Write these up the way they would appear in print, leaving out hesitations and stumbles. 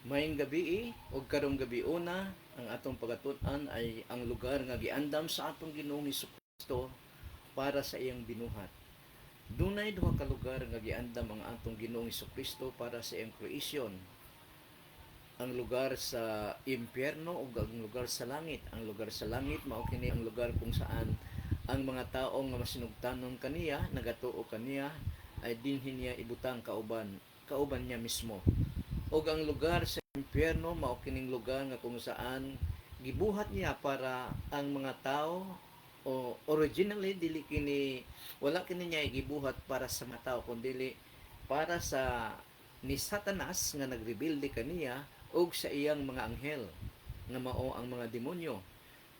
Maayong gabi ug karong gabi una ang atong pagatun-an ay ang lugar nga giandam sa atong Ginoong Hesukristo para sa iyang binuhat. Dunay duha ka lugar nga giandam ang atong Ginoong Hesukristo para sa iyang kreasyon. Ang lugar sa impyerno ug ang lugar sa langit. Ang lugar sa langit mao kini ang lugar kung saan ang mga tawo nga masinugtanon kaniya, nagatuo kaniya ay dinhi niya ibutang kauban niya mismo. O ang lugar sa impyerno mao kining lugar nga kung saan gibuhat niya para ang mga tao o originally dili kini wala kini niya gibuhat para sa mga tao kundi para sa ni Satanas nga nagrebelde kaniya og sa iyang mga anghel nga mao ang mga demonyo.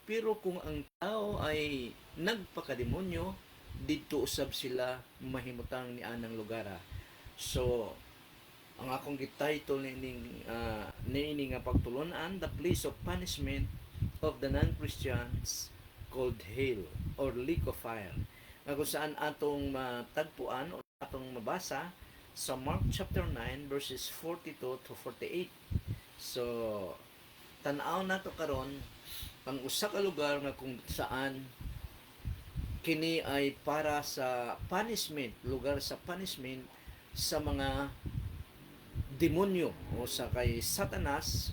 Pero kung ang tao ay nagpakademonyo, didto usab sila mahimutang ni anang lugar. So, ang akong gititle niini nga pagtulunan, the place of punishment of the non-Christians called hell or lake of fire. Nga kung saan atong matagpuan o atong mabasa sa Mark chapter 9 verses 42 to 48. So, tan-aw nato karon ang usa ka lugar nga kung saan kini ay para sa punishment, lugar sa punishment sa mga demonyo o sa kay Satanas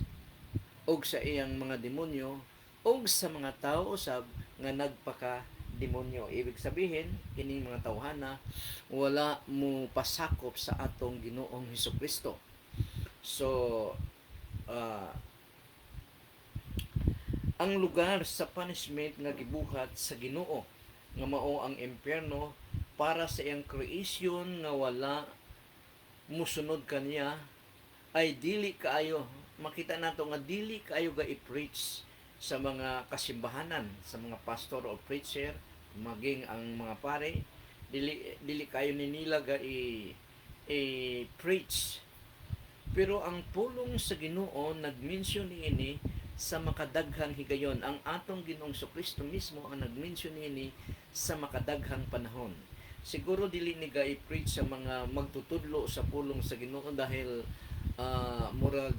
o sa iyang mga demonyo o sa mga tao usab nga nagpaka demonyo. Ibig sabihin, kining mga tawhana wala mo pasakop sa atong Ginoong Hesukristo. So, uh, ang lugar sa punishment nga gibuhat sa Ginoo nga mao ang impyerno para sa iyang creation nga wala musunod kaniya ay dili kaayo makita nato nga dili kaayo ga i-preach sa mga kasimbahanan, sa mga pastor o preacher, maging ang mga pare, dili kayo nila ga i-preach. Pero ang pulong sa Ginoo nag-mention niini sa makadaghang higayon. Ang atong Ginoong Kristo mismo ang nag-mention niini sa makadaghang panahon. Siguro dili ni ga i-preach sa mga magtutudlo sa pulong sa Ginoo dahil murag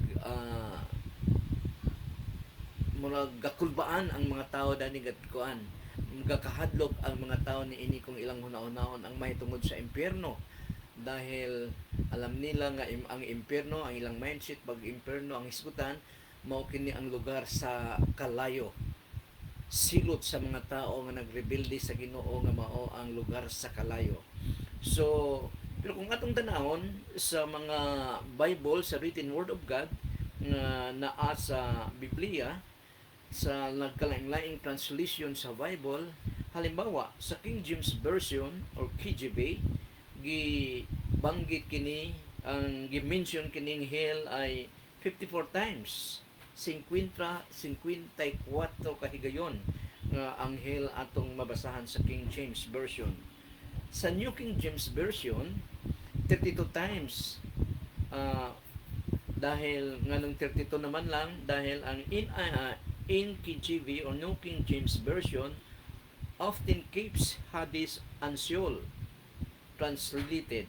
gakulbaan ang mga tao dani gatkuan, gakahadlok ang mga tao ni ini kung ilang hunahunahon ang mahitungod sa impyerno dahil alam nila nga ang impyerno, ang ilang mindset pag impyerno ang hisgutan mao kini ang lugar sa kalayo, silot sa mga tao nga nagrebelde sa Ginoo nga mao ang lugar sa kalayo. So pero kung atong tanahon sa mga Bible, sa written word of God nga naa sa Biblia, sa nagkalaing-laing translation sa Bible, halimbawa sa King James Version or KJV, gibanggit kini ang gi-mention kining hell ay 54 times. 54 kahigayon nga ang hell atong mabasahan sa King James Version. Sa New King James Version, 32 times. Dahil nganong 32 naman lang dahil ang in KJV or New King James Version often keeps Hades and Sheol translated.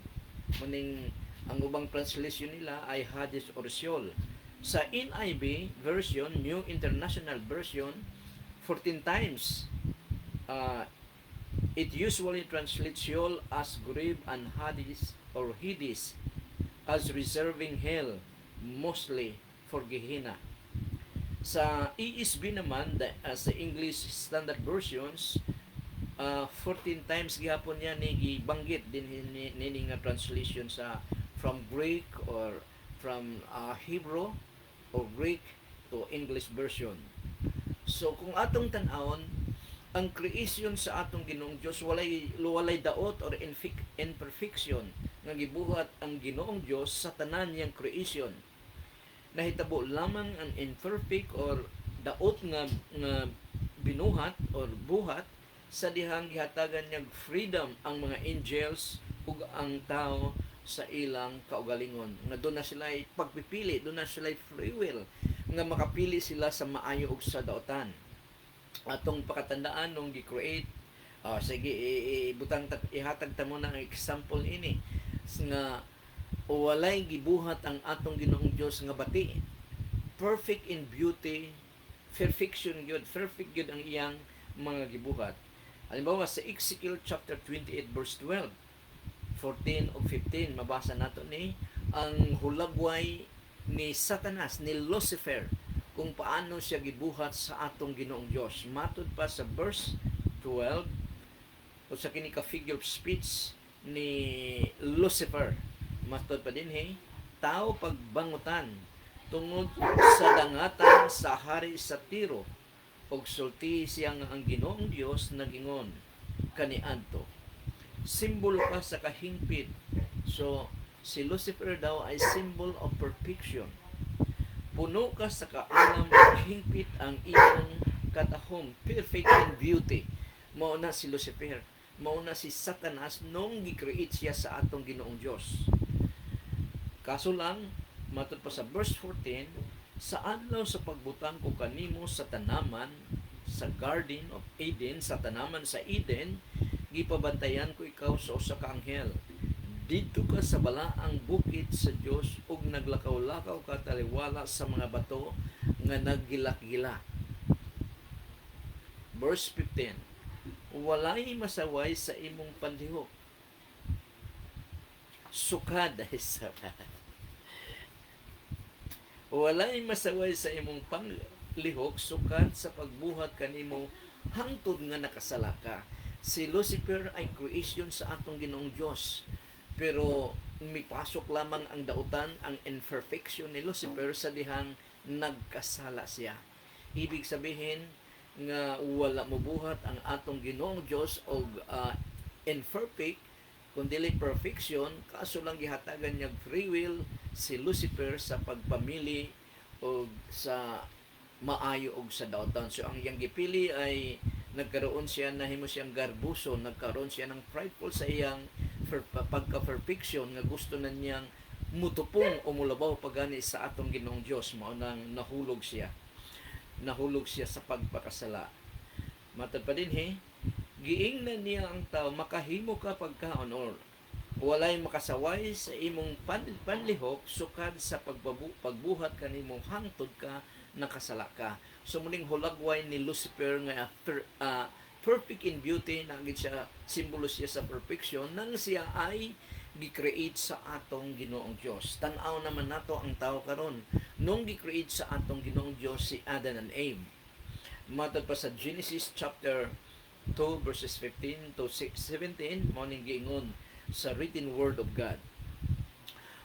Muning ang ubang translation nila ay Hades or Sheol. Sa NIV version, New International Version, 14 times. It usually translates Sheol as grave and Hades or Hades as reserving hell, mostly for Gehenna. Sa ESV naman, sa English Standard Versions, 14 times gihapon niya ni gibanggit din ni nga translation sa from Greek or from Hebrew or Greek to English version. So kung atong tan-awon ang creation sa atong Ginoong Dios walay daot or imperfection nga gibuhat ang Ginoong Dios sa tanan niyang creation. Nahitabo lamang ang imperfect or daot nga binuhat or buhat sa dihang gihatagan niyang freedom ang mga angels ug ang tao sa ilang kaugalingon. Nga doon na sila pagpipili, doon na sila free will nga makapili sila sa maayo ug sa daotan. Atong pakatandaan nung gi-create, sige ihatag ta mo na ang example ini nga walay gibuhat ang atong Ginoong Dios nga bati perfect in beauty, perfection gyud, perfect gyud ang iyang mga gibuhat. Halimbawa sa Ezekiel chapter 28 verse 12, 14 o 15 mabasa nato ni ang hulagway ni Satanas, ni Lucifer, kung paano siya gibuhat sa atong Ginoong Dios. Matud pa sa verse 12 o sa kini ka figure of speech ni Lucifer, matud pa din tao pagbangutan tungod sa dangatan sa hari sa Tiro, og sulti siya nga ang Ginoong Dios nagingon kaniadto. Simbolo ka sa kahingpit. So si Lucifer daw ay symbol of perfection. Puno ka sa kaalam at hingpit ang iyang katahom, perfect in beauty. Mao na si Lucifer, mao na si Satanas nung gi-create siya sa atong Ginoong Dios. Kaso lang, matod pa sa verse 14, sa adlaw sa pagbutang ko kanimo sa tanaman sa Garden of Eden, sa tanaman sa Eden, gipabantayan ko ikaw sa usa ka anghel. Dito ka sa balaang bukid sa Dios ug naglakaw-lakaw ka taliwala sa mga bato nga naggilak-gila. Verse 15, walay masaway sa imong panlihok. Sukad sa walay masaway sa imong panlihok, sukad sa pagbuhat kanimo hangtod nga nakasala ka. Si Lucifer ay creation sa atong Ginoong Dios. Pero mipasok lamang ang dautan, ang imperfection ni Lucifer sa dihang nagkasala siya. Ibig sabihin nga wala mobuhat ang atong Ginoong Dios og imperfect, kundi perfection, kaso lang gihatagan niya free will si Lucifer sa pagpamili og sa maayo og sa dautan. So ang iyang gipili ay nagkaroon siya, nahimo siyang garbuso, nagkaroon siya ng prideful sa iyang pagka-perfection nga gusto na niyang mutupong o mulabaw pagani sa atong Ginoong Dios. Mao nang nahulog siya sa pagpakasala. Matod pa din giingnan niya ang tao, makahimo ka pagkaon or walay makasaway sa imong panlihok, sukad sa pagbuhat kanimo hangtod ka nakasala ka. So muling hulagway ni Lucifer nga perfect in beauty, nagit siya, simbolo siya sa perfection, nang siya ay gi-create sa atong Ginoong Dios. Tan-aw naman nato ang tao karon nung gi-create sa atong Ginoong Dios si Adam and Eve. Matod pa sa Genesis chapter 2 verses 15 to 17, mao ning giingon sa written word of God.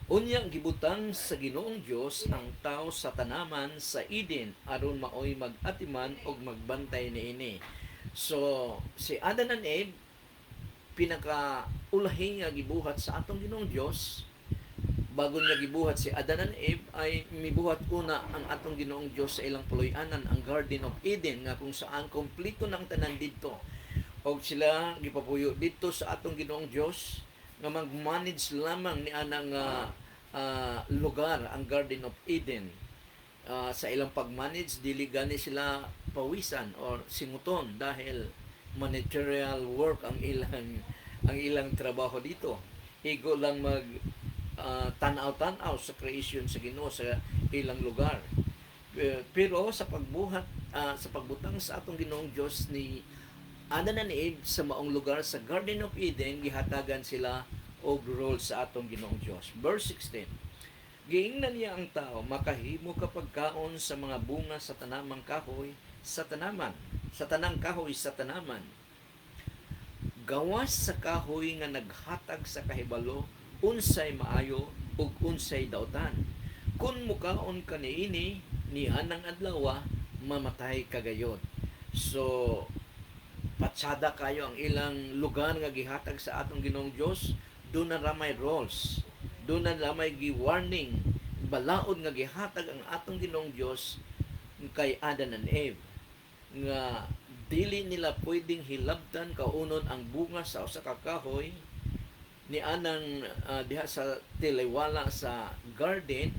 Unyang gibutang sa Ginoong Dios ang tao sa tanaman sa Eden aron maoy mag-atiman og magbantay niini. So si Adam and Eve, pinakaulahi nga gibuhat sa atong Ginoong Dios. Bago niya gibuhat si Adam and Eve, ay mibuhat una ang atong Ginoong Dios sa ilang puloy-anan, ang Garden of Eden, nga kung saan kompleto ng tanan dito. O sila gipapuyo dito sa atong Ginoong Dios nga mag-manage lamang ni anang lugar, ang Garden of Eden. Sa ilang pag-manage, dili gani sila pawisan or singuton dahil managerial work ang ilang trabaho dito. Higo lang mag tanaw-tanaw sa creation sa Ginoo sa ilang lugar. Pero sa pagbuhat, sa pagbutang sa atong Ginoong Dios ni Adam and Eve sa maong lugar sa Garden of Eden, gihatagan sila og role sa atong Ginoong Dios. Verse 16, giingnan niya ang tao, makahimo ka pagkaon sa mga bunga sa tanamang kahoy sa tanaman, sa tanang kahoy sa tanaman. Gawas sa kahoy nga naghatag sa kahibalo, unsay maayo ug unsay dautan. Kun mukaon ka niini ni anang adlaw, mamatay kagayod. So patsada kayo ang ilang lugar nga gihatag sa atong Ginoong Dios, doon na ramay rules, doon na ramay gi-warning, balaod nga gihatag ang atong Ginoong Dios kay Adam and Eve, nga dili nila pwedeng hilabtan kaunon ang bunga sa usa ka kahoy ni anang diha sa tiliwala sa garden,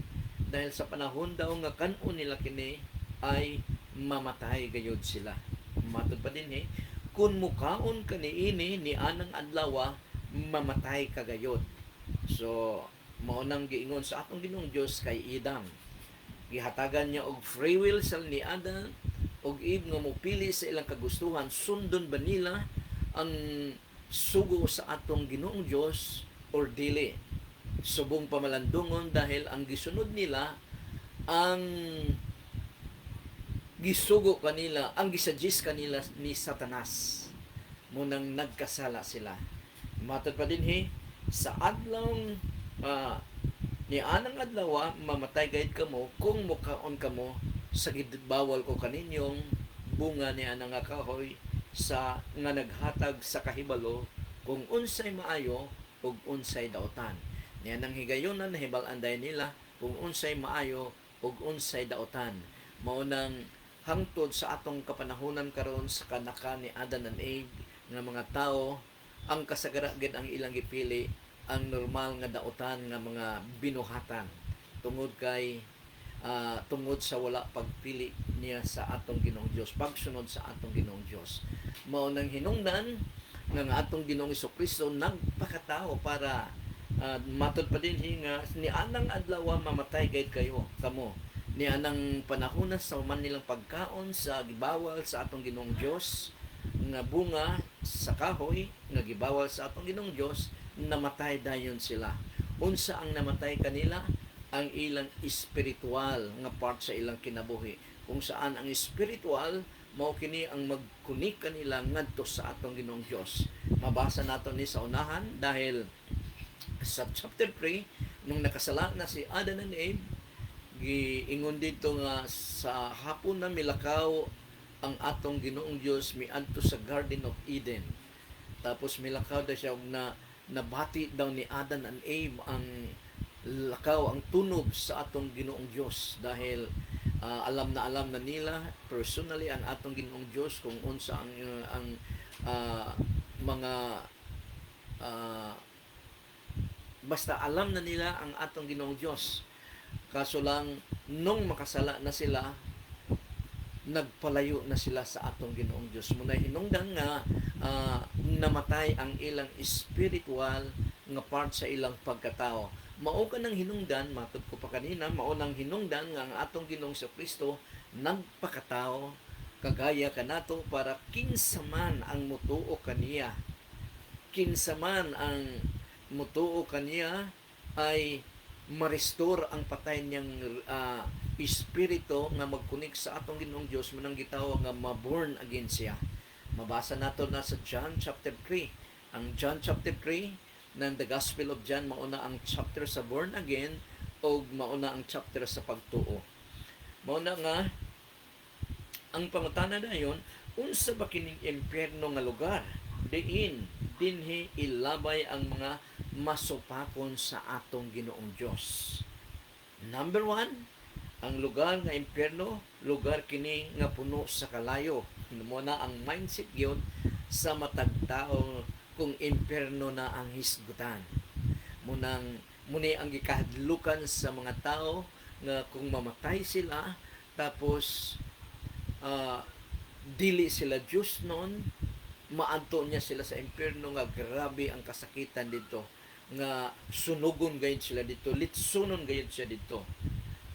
dahil sa panahon daw nga kan-on nila kini ay mamatay gayud sila. Matod pa din kun mukaon ka niini ni anang adlaw, mamatay kagayod. So mao nang giingon sa atong Ginoong Dios kay Adam. Gihatagan niya og free will sa ni Adam og Eve nga mopili sa ilang kagustuhan. Sundon ba nila ang sugo sa atong Ginoong Dios or dili? Subong pamalandungon dahil ang gisunod nila ang gisugo kanila, ang gisuggest kanila ni Satanas. Munang nagkasala sila. Matod pa din sa adlong ni anang adlaw mamatay gayud kamo kung mukaon kamo sa gidbawal ko kaninyong bunga ni anang nga kahoy sa nga naghatag sa kahibalo kung unsay maayo ug unsay daotan. Niya nang higayonan nahibal-an day nila kung unsay maayo ug unsay daotan. Mao nang hangtod sa atong kapanahonan karon sa kanaka ni Adam and Eve nga mga tao, ang kasagara gid ang ilang gipili ang normal nga daotan nga mga binuhatan tungod kay tungod sa wala pagpili niya sa atong Ginoong Dios, pagsunod sa atong Ginoong Dios. Mao nang hinungdan nga atong Ginoong Hesukristo nagpakatao para matod pa din nga ni anang adlaw mamatay gayud kayo kamo ni anang panahon sa man nilang pagkaon sa gibawal sa atong Ginoong Dios nga bunga sa kahoy nga gibawal sa atong Ginoong Dios, namatay dayon sila. Unsa ang namatay kanila? Ang ilang espiritual nga part sa ilang kinabuhi. Kung saan ang espiritual mao kini ang magkunik kanila ngadto sa atong Ginoong Dios. Mabasa nato ni sa unahan dahil sa chapter 3 nung nakasala na si Adam and Eve, giingon dito nga sa hapon na milakaw ang atong Ginoong Dios miadto sa Garden of Eden. Tapos milakaw daw siya na nabati daw ni Adam and Eve ang lakaw, ang tunog sa atong Ginoong Dios dahil alam na nila personally ang atong Ginoong Dios kung unsa ang mga basta alam na nila ang atong Ginoong Dios. Kaso lang nung makasala na sila, nagpalayo na sila sa atong Ginoong Dios. Muna hinungdan nga namatay ang ilang spiritual nga part sa ilang pagkatao. Mao ka nang hinungdan, matod ko pa kanina, mao nang hinungdan nga ang atong Ginoong Kristo nagpakatao kagaya kanato para kinsaman ang mutuo kaniya. Kinsaman ang mutuo kaniya ay ma-restore ang patay niyang espiritu nga magkunik sa atong Ginoong Dios manang gitawag nga ma-born again siya. Mabasa nato na sa John chapter 3. Ang John chapter 3 ng The Gospel of John mauna ang chapter sa born again o mauna ang chapter sa pagtuo. Mauna nga ang pangutana dayon, unsa ba kining impyerno nga lugar? Dinhi ilabay ang mga masupakon sa atong Ginoong Dios. Number 1, ang lugar nga impyerno, lugar kini nga puno sa kalayo. Mo na ang mindset yun sa matag tao kung impyerno na ang hisgutan. Muni ang gikahadlukan sa mga tao nga kung mamatay sila tapos dili sila Diyos noon, maadto niya sila sa impyerno nga grabe ang kasakitan dito nga sunugon gayud sila dito, litsunon gayud siya dito.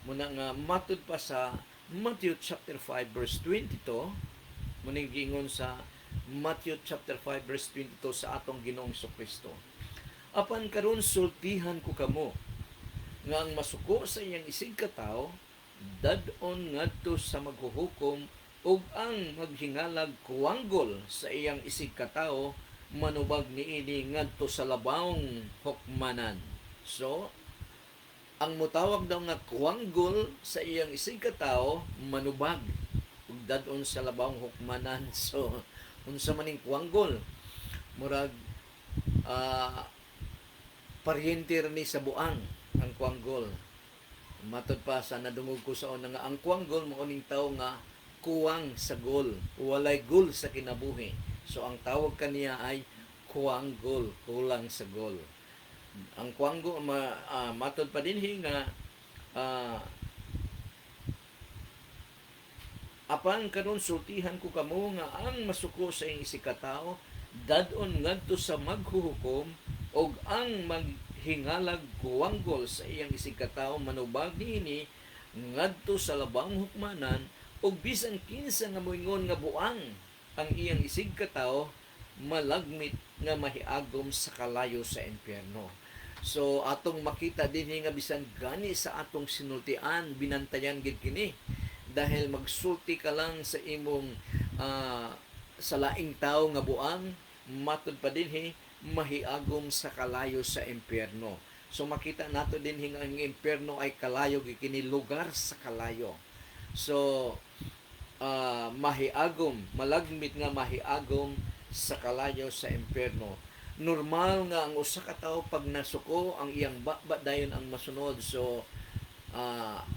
Muna nga matud pa sa Matthew chapter 5 verse 22, muning gingon sa Matthew chapter 5 verse 22 sa atong Ginoong Kristo. Apan karon sultihan ko kamo nga ang masuko sa iyang isig ka tawo dadon ngadto sa maghuhukom ug ang maghingalag kuwanggol sa iyang isig ka tawo manubag niini ngadto sa labawng hukmanan. So ang mutawag daw nga kuwanggol sa iyang isig ka tawo manubag ug dadon sa labawng hukmanan. So unsa maning kuwanggol? Murag paryente ni sa buang ang kuwanggol. Matod pa sa nadungog ko sa una nga ang kuwanggol mao ning tawo nga kuwang sa gol, walay gol sa kinabuhi. So ang tawag kaniya ay kuwanggol, kulang sa gol. Ang kuwanggol matod pa dinhi nga apan karon sultihan ko kamo nga ang masuko sa iyong isikatawo dadon ngadto sa maghuhukom og ang maghingalag kuwanggol sa iyang isikatawo manubag niini ngadto sa labang hukmanan ug bisan kinsa nga moingon nga buang ang iyang isig katawo malagmit nga mahiagom sa kalayo sa impyerno. So atong makita dinhi nga bisan gani sa atong sinultian binantayan gid kini dahil magsulti ka lang sa imong sa laing tao nga buang matud pa dinhi mahiagom sa kalayo sa impyerno. So makita nato dinhi nga ang impyerno ay kalayo kini lugar sa kalayo. So mahiagom, malagmit nga mahiagom sa kalayo sa impyerno. Normal nga ang usa ka tawo pag nasuko ang iyang baba dayon ang masunod. So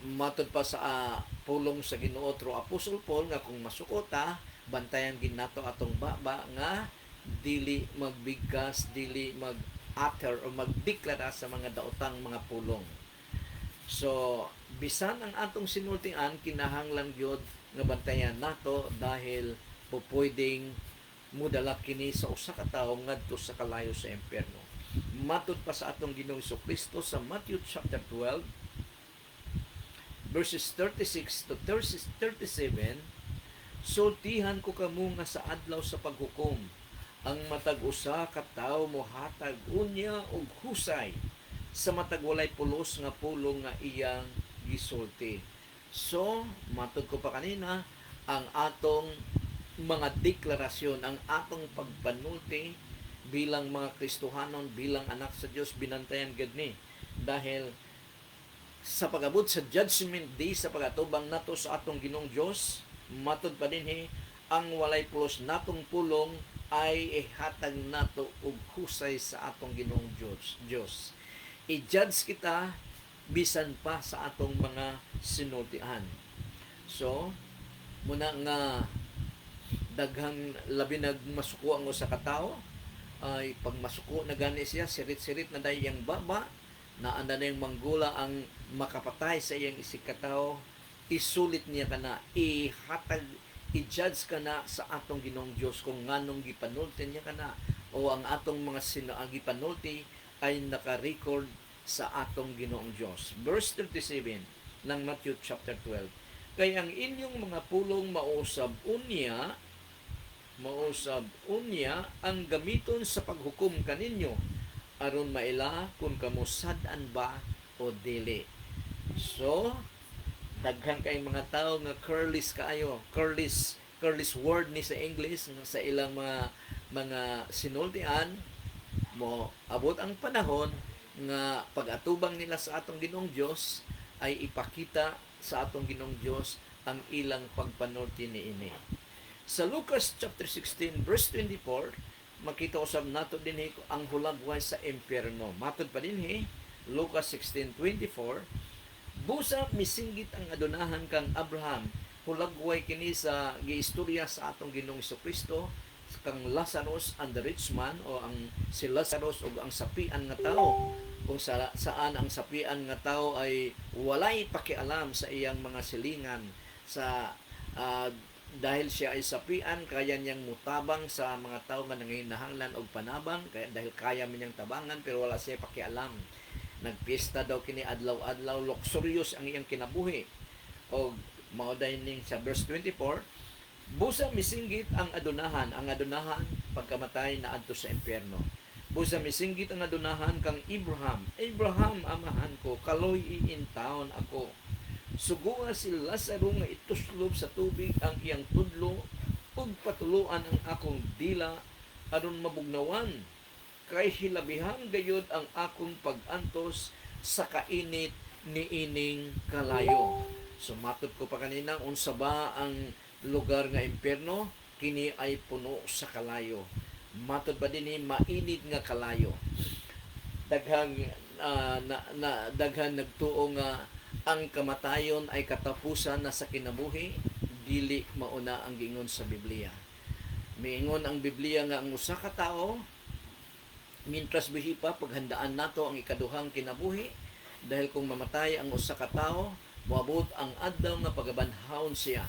matud pa sa pulong sa Ginoo through Apostle Paul nga kung masuko ta bantayan gid nato atong baba nga dili magbigkas, dili mag-utter o magdeklara sa mga daotang mga pulong. So bisan ang atong sinultian kinahanglan gyud nga bantayan nato dahil pupwedeng mudala kini sa usa ka tawo ngadto sa kalayo sa impyerno. Matud pa sa atong Ginoong Kristo sa Matthew chapter 12 verses 36 to 37, sultihan ko kamo nga sa adlaw sa paghukom ang matag usa ka tawo mohatag unya og husay sa matag walay pulos nga pulong nga iyang gisulti. So matud ko pa kanina ang atong mga deklarasyon, ang atong pagpanulti bilang mga Kristohanon, bilang anak sa Dios, binantayan gid ni dahil sa pag-abot sa judgment day sa pagatubang nato sa atong Ginoong Dios, matud pa dinhi ang walay pulos natong pulong ay ihatag nato og husay sa atong Ginoong Dios. I-judge kita bisan pa sa atong mga sinultian. So muna nga daghang labi nagmasuko ang usa ka tawo ay pag masuko na gani siya sirit-sirit na dayang baba na anda na yung manggula ang makapatay sa iyang isig ka tawo isulit niya kana ihatag i-judge kana sa atong Ginoong Dios kung nganong gipanulti niya kana o ang atong mga gipanulti ay naka-record sa atong Ginoong Dios. Verse 37 ng Matthew chapter 12. Kaya ang inyong mga pulong mausab unya ang gamiton sa paghukom kaninyo aron maila kung kamo sad-an ba o dili. So daghan kay mga tao nga careless kaayo, careless word ni sa English sa ilang mga sinultian mo abot ang panahon nga pag-atubang nila sa atong Ginoong Dios ay ipakita sa atong Ginoong Dios ang ilang pagpanulti niini. Sa Lucas chapter 16 verse 24 makita usab nato dinhi ang hulagway sa impyerno. Matud pa dinhi Lucas 16:24, busa misinggit ang adunahan kang Abraham, hulagway kini sa giistorya sa atong Ginoong Kristo kang Lazarus and the rich man o ang si Lazarus ug ang sapian nga tawo kung saan ang sapian nga tawo ay walay pakialam sa iyang mga silingan sa dahil siya ay sapian kaya niyang mutabang sa mga tao nga nanginahanglan og panabang dahil kaya man niyang tabangan pero wala siya pakialam. Nagpista daw kini adlaw-adlaw, luxurious ang iyang kinabuhi. Og mao dining sa verse 24, busa misinggit ang adunahan pagkamatay na adto sa impyerno. Busa misinggit ang adunahan kang Abraham amahan ko, kaloy in town ako. Suguha si Lazaro nga ituslob sa tubig ang iyang tudlo ug patuluan ang akong dila aron mabugnawan kay hilabihan gayud ang akong pag-antos sa kainit niining kalayo. So matud ko pa kanina unsa ba ang lugar nga impyerno? Kini ay puno sa kalayo. Matud ba dinhi mainit nga kalayo. Daghang nagtuo nga ang kamatayon ay katapusan na sa kinabuhi, dili mauna ang gingon sa Biblia. Miingon ang Biblia nga ang usa ka tawo mintras buhi pa paghandaan nato ang ikaduhang kinabuhi dahil kung mamatay ang usa ka tawo moabot ang adlaw nga pagabanhawon siya.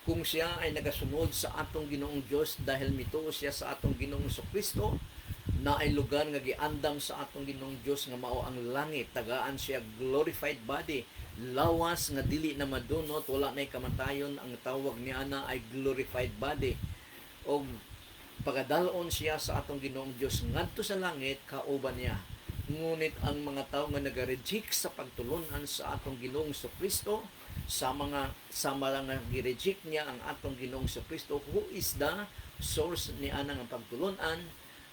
Kung siya ay nagasunod sa atong Ginoong Dios dahil mituo siya sa atong Ginoong Kristo, na ay lugar nga giandam sa atong Ginoong Dios nga mao ang langit, tagaan siya glorified body lawas nga dili na madunot, wala na'y kamatayon, ang tawag niya na ay glorified body. O pagadalon siya sa atong Ginoong Dios ngadto sa langit kauban niya. Ngunit ang mga tao nga naga-reject sa pagtulunan sa atong Ginoong Kristo, sa lang nag-reject niya ang atong Ginoong Kristo, who is the source ni anang ang pagtulunan,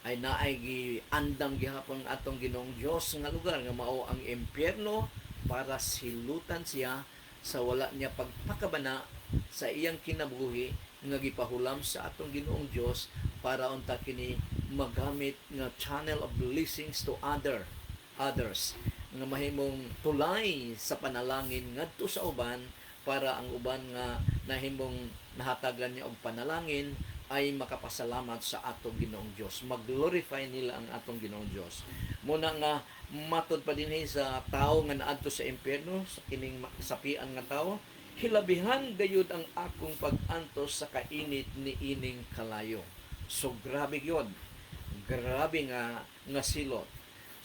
ay naay giandam gihapon atong Ginoong Dios nga lugar nga mao ang impyerno, para silutan siya sa wala niya pagpakabana sa iyang kinabuhi nga gipahulam sa atong Ginoong Dios, para unta kini magamit nga channel of blessings to others, nga mahimong tulay sa panalangin ngadto sa uban, para ang uban nga nahimong nahatagan niya og panalangin ay makapasalamat sa atong Ginoong Dios. Mag-glorify nila ang atong Ginoong Dios. Muna nga matod pa dinhi sa tao nga naadto sa impyerno, sa kining sapian nga tao, hilabihan gayud ang akong pag-antos sa kainit ni ining kalayo. So grabe yun. Grabe nga silot.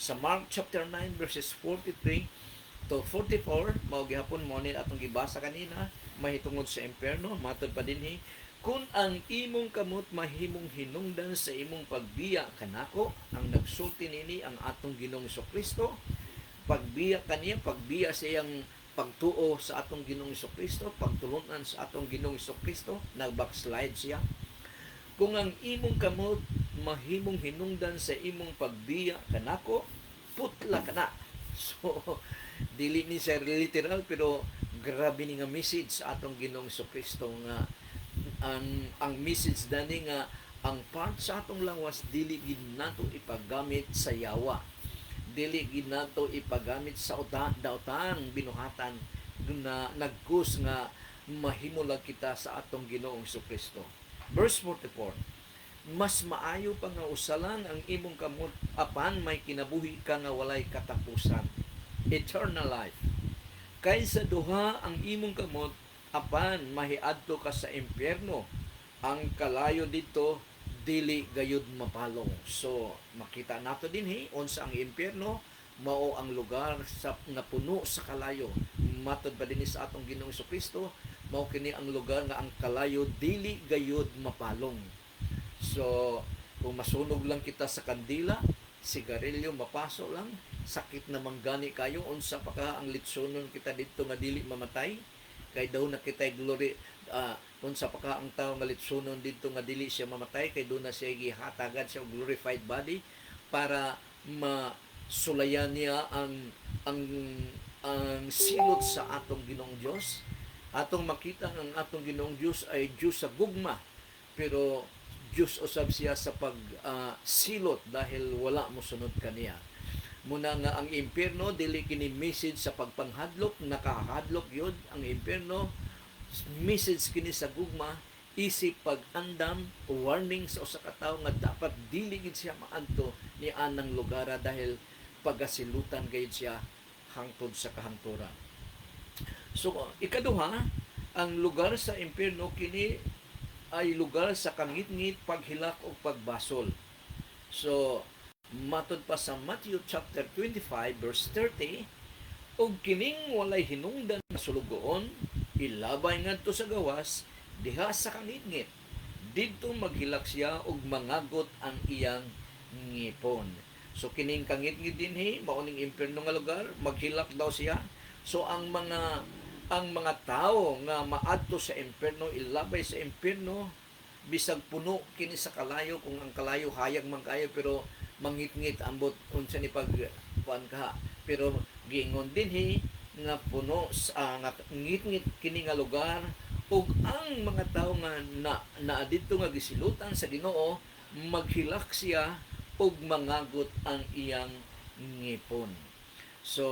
Sa Mark chapter 9 verses 43 to 44, mao gihapon mo ni atong gibasa kanina, mahitungod sa impyerno, matod pa dinhi, kung ang imong kamot mahimong hinungdan sa imong pagbiya kanako, ang nagsulti nini ang atong Ginoong Kristo, pagbiya kaniya, pagbiya sa iyang pagtuo sa atong Ginoong Kristo, pagtulunan sa atong Ginoong Kristo, nag-backslide siya. Kung ang imong kamot mahimong hinungdan sa imong pagbiya kanako, putla kana. So, dili ni sa literal, pero grabe ni nga message sa atong Ginoong Kristo nga ang message dani nga ang part sa atong langwas dili gid nato ipagamit sa yawa, dili gid nato ipagamit sa daotan binuhatan na nagkus nga mahimulag kita sa atong Ginoong Kristo. Verse 44, mas maayo pa nga usalan ang imong kamot apan may kinabuhi ka nga walay katapusan, eternal life, kaysa duha ang imong kamot apan mahiadto ka sa impyerno, ang kalayo dito dili gayud mapalong. So makita nato dinhi unsa ang impyerno, mao ang lugar sa nga puno sa kalayo. Matod pa dinhi sa atong Ginoong Kristo, mao kini ang lugar nga ang kalayo dili gayud mapalong. So kung masunog lang kita sa kandila, sigarilyo mapaso lang, sakit na manggani kayo, unsa pa ka ang litsonon kita dito nga dili mamatay, kay daw na kita'y glory, unsa pa ka ang tao nga litsunon dito nga dili siya mamatay, kay doon na siya gihatagan siya glorified body, para masulayan niya ang silot sa atong Ginoong Dios. Atong makita ang atong Ginoong Dios ay Dios sa gugma, pero Dios usab siya sa pag silot, dahil wala mo sunod kaniya. Muna nga ang impyerno dili kini message sa pagpanghadlok, nakahadlok yun ang impyerno, message kini sa gugma, isip pag-andam, warning sa usa ka tawo nga dapat dili gid siya maadto ni anang lugar, dahil pagasilutan gayud siya hangtod sa kahangturan. So ikaduha, ang lugar sa impyerno kini ay lugar sa kangit-ngit, paghilak o pagbasol. So matod pa sa Matthew chapter 25 verse 30, og kining walay hinungdan na sulugoon, ilabay ngadto sa gawas diha sa kangit-ngit, didto maghilak siya og mangagot ang iyang ngipon. So kining kangit-ngit dinhi mao ning impyerno nga lugar, maghilak daw siya. So ang mga tao nga maadto sa impyerno, ilabay sa impyerno, bisag puno kini sa kalayo, kung ang kalayo hayag man kayo, pero mangit-ngit ambot unsa ni pag kuan ka, pero giingon dinhi nga puno nga ngit-ngit kini nga lugar, ug ang mga tawo nga na didto nga gisilutan sa Ginoo, maghilak siya ug mangagot ang iyang ngipon. So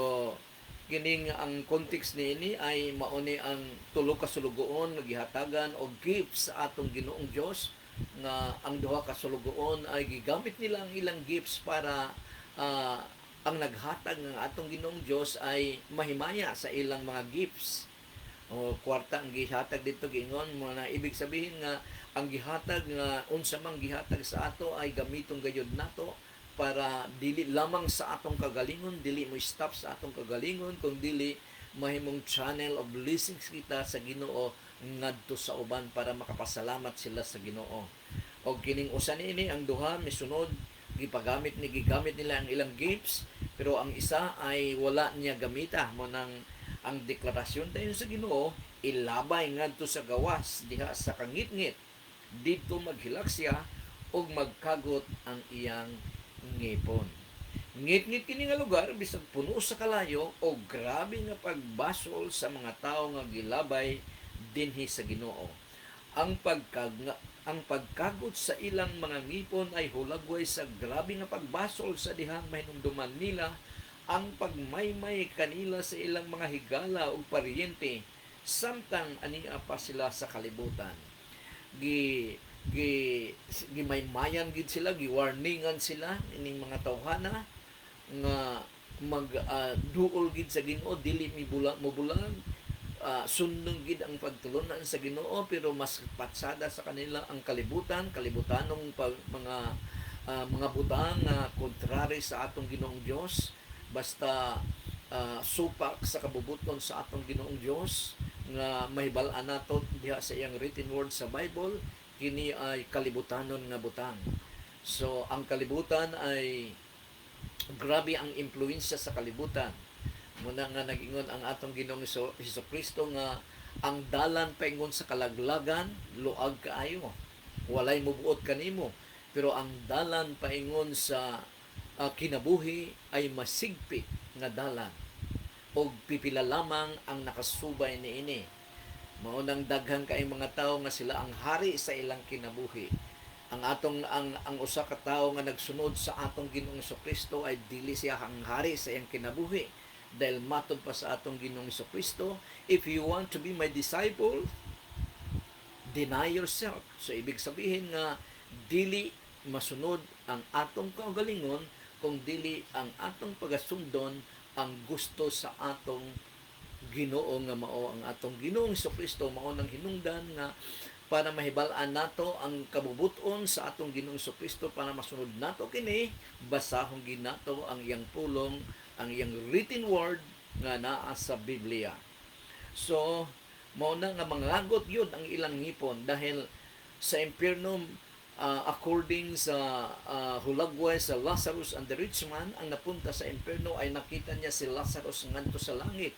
kining ang context niini ay mauni ang tulo ka sulugoon nga gihatagan og gifts sa atong Ginoong Dios, nga ang duha ka sulugoon ay gigamit nila ang ilang gifts para ang naghatag ng atong Ginoong Dios ay mahimaya sa ilang mga gifts. O kwarta ang gihatag dito, giingon mo na ibig sabihin nga ang gihatag nga unsa mang gihatag sa ato ay gamiton gayud nato para dili lamang sa atong kagalingon, dili mo stop sa atong kagalingon, kung dili mahimong channel of blessings kita sa Ginoo ngadto sa uban para makapasalamat sila sa Ginoo. O kining usa niini ang duha misunod gigamit nila ang ilang gifts, pero ang isa ay wala niya gamita mo nang ang deklarasyon dayon sa Ginoo ilabay ngadto sa gawas diha sa kangitngit dito maghilak siya og magkagot ang iyang ngipon. Ngit-ngit kini nga lugar bisag puno sa kalayo o grabe nga pagbasol sa mga tawo nga gilabay dinhi sa Ginoo. Ang pagkagot sa ilang mga ngipon ay hulagway sa grabe nga pagbasol sa dihang mahinumduman nila, ang pagmaymay kanila sa ilang mga higala o paryente samtang ania pa sila sa kalibutan. Gimaymayan gid sila, giwarningan sila ining mga tawhana nga duol gid sa Ginoo, dili mo bulag, sundong gid ang pagtulunan sa Ginoo, pero mas patsada sa kanila ang kalibutanong mga butang na kontrary sa atong Ginoong Dios, basta supak sa kabubuton sa atong Ginoong Dios nga mahibal-an nato diha sa iyang written word sa Bible, kini ay kalibutanon nga butang. So ang kalibutan ay grabe ang impluwensya sa kalibutan. Muna nga nag-ingon ang atong Ginoong Hesukristo nga ang dalan paingon sa kalaglagan luag kaayo, walay mobuot kanimo, pero ang dalan paingon sa kinabuhi ay masigpi nga dalan, og pipila lamang ang nakasubay niini. Maunang daghan kay mga tawo nga sila ang hari sa ilang kinabuhi. Ang usa ka tawo nga nagsunod sa atong Ginoong Hesukristo ay dili siya ang hari sa iyang kinabuhi, dahil matud pa sa atong Ginoong Hesukristo, if you want to be my disciple, deny yourself. So ibig sabihin nga dili masunod ang atong kaugalingon kung dili ang atong pagasundon ang gusto sa atong Ginoo nga mao ang atong Ginoong Hesukristo. Mao nang hinungdan nga para mahibal-an nato ang kabubuton sa atong Ginoong Hesukristo, para masunod nato kini, basahon gid nato ang iyang pulong, ang iyang written word nga naa sa Biblia. So mao na nga mangagot yun ang ilang ngipon, dahil sa impyerno, according sa hulagway sa Lazarus and the rich man, ang napunta sa impyerno ay nakita niya si Lazarus ngadto sa langit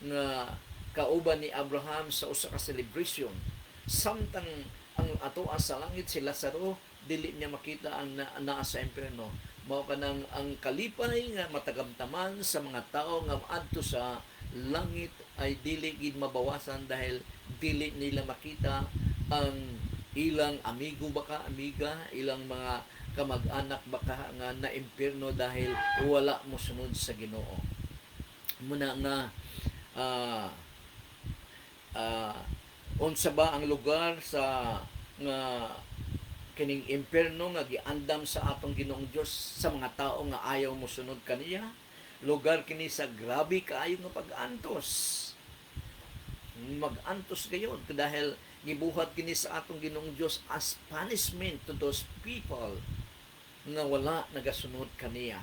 nga kauban ni Abraham sa usa ka celebration, samtang ang atoa sa langit si Lazaro dili niya makita ang naa sa impyerno. Mao kanang ang kalipay nga matagamtaman sa mga tao nga adto sa langit ay dili gid mabawasan, dahil dili nila makita ang ilang amigo baka amiga, ilang mga kamag-anak baka nga na impyerno, dahil wala mo sunod sa Ginoo. Muna nga unsa ba ang lugar sa nga kining impyerno nga giandam sa atong Ginoong Dios sa mga tao nga ayaw mo sunod kaniya? Lugar kini sa grabe kaayo nga pag-antos. Mag-antos gayud dahil gibuhat kini sa atong Ginoong Dios as punishment to those people nga wala nagasunod kaniya.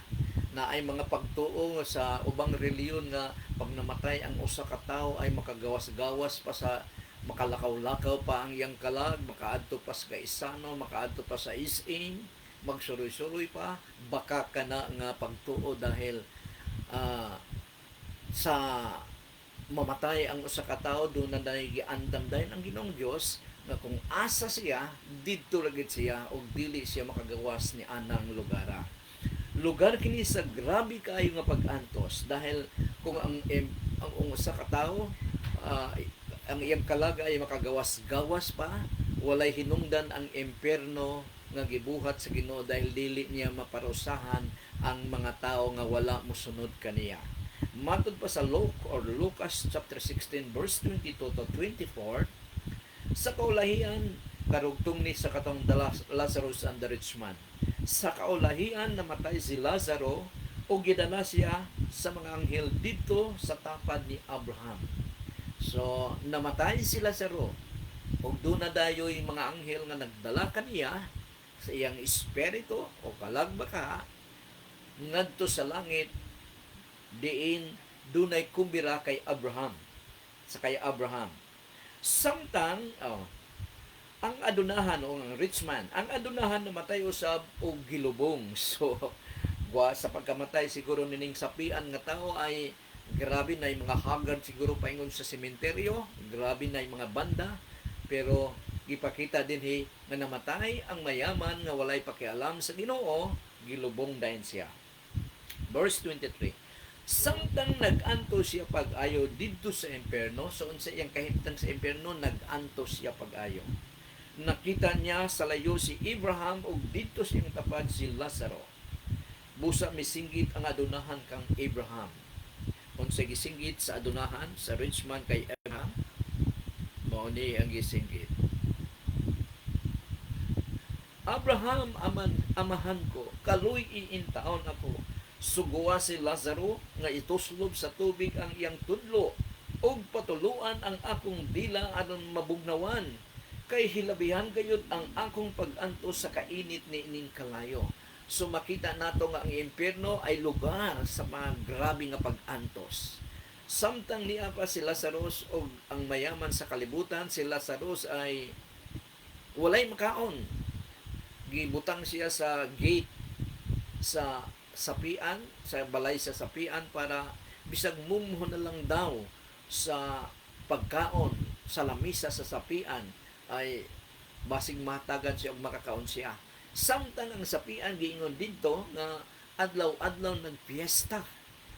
Na ay mga pagtuo sa ubang reliyon nga pag namatay ang usa ka tawo ay makagawas-gawas pa sa, makalakaw-lakaw pa ang iyang kalag, makaadto pa sa kaisano, makaadto pa sa ising, magsuroy-suroy pa, baka kana nga pagtuo dahil sa mamatay ang usa ka tawo doon na giandam dahil ang Ginoong Dios nga kung asa siya didto ra gid siya og dili siya makagawas ni anang lugara. Lugar kini sa grabe kaayo nga pag-antos, dahil kung ang usa ka tawo ang iyang kalag ay makagawas-gawas pa, walay hinungdan ang impyerno nga gibuhat sa Ginoo, dahil dili niya maparusahan ang mga tao nga wala mosunod kaniya. Matud pa sa Lucas chapter 16 verse 22 to 24, sa kaulahian karugtong ni sa katong Lazarus and the rich man. Sa kaulahian namatay si Lazaro o gidala siya sa mga anghel dito sa tapad ni Abraham. So namatay si Lazaro og doon na dayoy mga anghel nga nagdala kaniya sa iyang espiritu o kalagbaka ngadto sa langit, diin dunay kumbira kay Abraham. Samtang ang adunahan o ang rich man, ang adunahan namatay usab og gilubong. So sa pagkamatay siguro nining sapian nga tao ay grabe na mga hagard siguro paingon sa sementeryo, grabe na mga banda, pero gipakita din nga namatay ang mayaman nga walay pakialam sa Ginoo, gilubong dayon siya. Verse 23. Samtang nag-anto siya pag-ayo didto sa impierno, so unsa iyang kahimtang sa impierno, nag-anto siya pag-ayo. Nakita niya sa layo si Abraham ug didto sa iyang tapad si Lazaro. Busa misinggit ang adunahan kang Abraham. Unsa gisinggit sa adunahan sa rich man kay Abraham? Mao ni ang gisinggit. Abraham, amahan ko, kaluy iintaon ako. Suguwa si Lazaro nga ituslob sa tubig ang iyang tudlo ug patuluan ang akong dila aron mabugnawan. Kay hilabihan gayud ang akong pag-antos sa kainit ni ining kalayo. So makita nato nga ang impierno ay lugar sa mga grabe nga pag-antos. Samtang niya pa si Lazarus o ang mayaman sa kalibutan, si Lazarus ay walay makaon. Gibutang siya sa gate sa sapian, sa balay sa sapian para bisag mumho na lang daw sa pagkaon sa lamisa sa sapian ay basig matagan siya o makakaon siya. Samtang ang sapian giingon didto nga adlaw-adlaw nagpiesta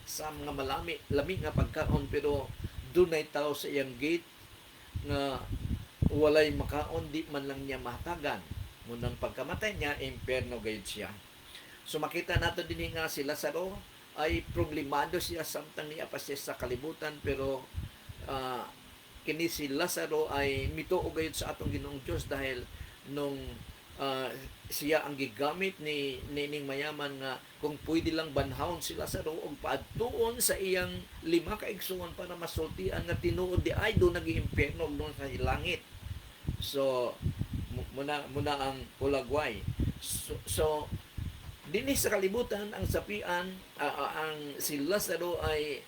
sa mga lami nga pagkaon, pero dunay tao sa iyang gate nga walay makaon, di man lang niya matagan. Munang pagkamatay niya, impierno gayud siya. So makita nato din nga si Lazaro ay problemado siya samtang niya pa siya sa kalibutan, pero kini si Lazaro ay mituo gayud sa atong Ginoong Dios dahil nung siya ang gigamit ni ning mayaman nga kung pwede lang banhawon si Lazaro og paadtuon sa iyang 5 ka igsoon para masultian nga tinuod di ay do nag-impierno doon sa langit. So muna ang kulagway. So dinhi sa kalibutan ang sapian, ang si Lazaro ay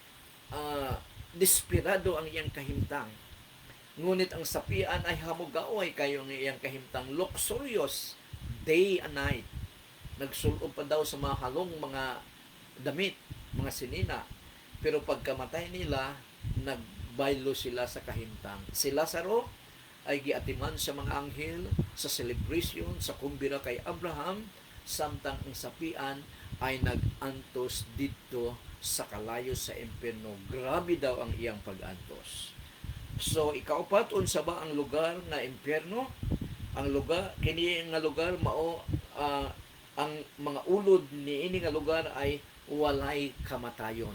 desperado ang iyang kahimtang. Ngunit ang sapian ay hamugaoy kayo ng iyang kahimtang, luxurious day and night. Nagsulob pa daw sa mga halong mga damit, mga sinina. Pero pagkamatay nila, nagbaylo sila sa kahimtang. Si Lazaro ay giatiman sa mga anghel sa celebration, sa kumbira kay Abraham, samtang ang sapian ay nag-antos dito sa kalayo sa impierno. Grabe daw ang iyang pag-antos. So ikaupat, unsa ba ang lugar na impierno? Ang lugar kini nga lugar mao ang mga ulod ni ini nga lugar ay walay kamatayon.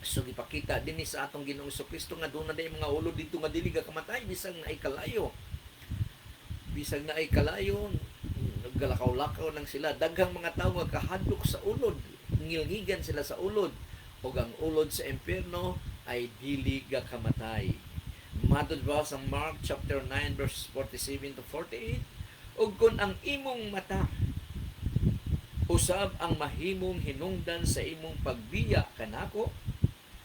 So gipakita dinhi sa atong Ginoong Kristo nga doon na day mga ulod dito nga dili ka kamatay bisag na ay kalayo. Bisag na ay kalayo, naggalakaw-lakaw lang sila. Daghang mga tawo nga kahadlok sa ulod, ngilngigan sila sa ulod. Ug ang ulod sa impierno ay dili ka kamatay. Matod ba sa Mark chapter 9 verse 47 to 48? Ug kun ang imong mata usab ang mahimong hinungdan sa imong pagbiya kanako